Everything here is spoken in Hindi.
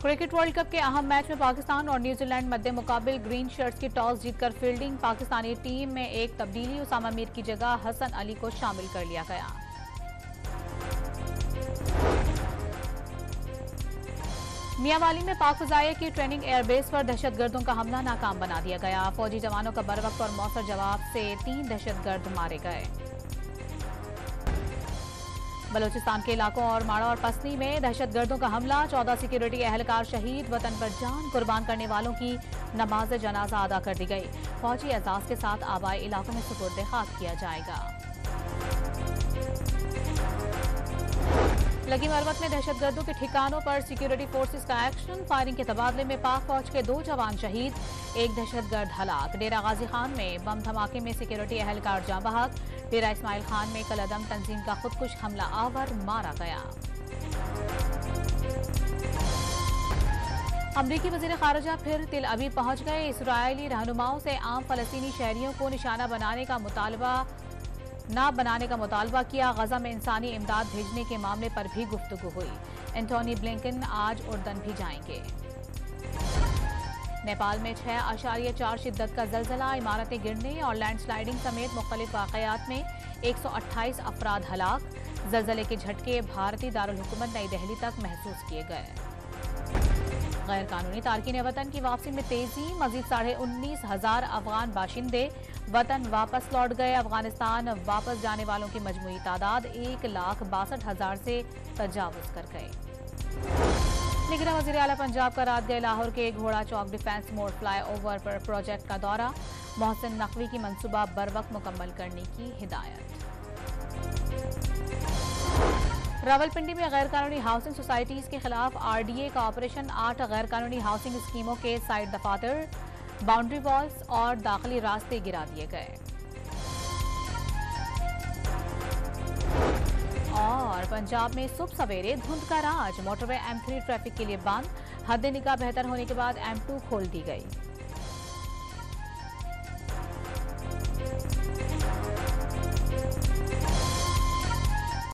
क्रिकेट वर्ल्ड कप के अहम मैच में पाकिस्तान और न्यूजीलैंड मध्य मुकाबिल ग्रीन शर्ट्स की टॉस जीतकर फील्डिंग। पाकिस्तानी टीम में एक तब्दीली, उसामा मीर की जगह हसन अली को शामिल कर लिया गया। मियांवाली में पाक फजाइया की ट्रेनिंग एयरबेस पर दहशतगर्दों का हमला नाकाम बना दिया गया। फौजी जवानों का बरवक्त और मौसर जवाब से 3 दहशतगर्द मारे गए। बलूचिस्तान के इलाकों और माड़ा और पसनी में दहशतगर्दों का हमला, 14 सिक्योरिटी एहलकार शहीद। वतन पर जान कुर्बान करने वालों की नमाज जनाजा अदा कर दी गई। फौजी एजाज के साथ आबाई इलाकों में सुपुर्द खाक किया जाएगा। लगी मरवत में दहशतगर्दों के ठिकानों पर सिक्योरिटी फोर्सेस का एक्शन। फायरिंग के तबादले में पाक फौज के 2 जवान शहीद, 1 दहशतगर्द हलाक। डेरा गाजी खान में बम धमाके में सिक्योरिटी एहलकार जाँ बहक। डेरा इस्माइल खान में कलअदम तंजीम का खुदकुश हमला आवर मारा गया। अमरीकी वजीर खारजा फिर तिल अबीब पहुंच गए। इसराइली रहनुमाओं से आम फलस्तीनी शहरियों को निशाना बनाने का मुतालबा किया। गजा में इंसानी इमदाद भेजने के मामले पर भी गुफ्तगू हुई। एंटोनी ब्लिंकन आज उर्दन भी जाएंगे। नेपाल में 6.4 शिद्दत का जलजला, इमारतें गिरने और लैंडस्लाइडिंग समेत मुख्तलिफ वाकयात में 128 अफराद हलाक। जलजले के झटके भारतीय दारुल हुकूमत नई दिल्ली तक महसूस किए गए। गैर कानूनी तारकीन वतन की वापसी में तेजी, मजीद 19,500 अफगान बाशिंदे वतन वापस लौट गए। अफगानिस्तान वापस जाने वालों की मजमूई तादाद 1,62,000 से तजावुज कर गए। निगरान वज़ीर आला पंजाब का रात गए लाहौर के घोड़ा चौक डिफेंस मोड फ्लाईओवर पर प्रोजेक्ट का दौरा। मोहसिन नकवी की मंसूबा बरवक्त मुकम्मल करने की हिदायत। रावलपिंडी में गैर कानूनी हाउसिंग सोसाइटीज के खिलाफ आरडीए का ऑपरेशन। 8 गैर कानूनी हाउसिंग स्कीमों के साइड दफातर, बाउंड्री वॉल्स और दाखिली रास्ते गिरा दिए गए। और पंजाब में सुबह सवेरे धुंध का राज, मोटरवे M3 ट्रैफिक के लिए बंद। हद निगाह बेहतर होने के बाद M2 खोल दी गई।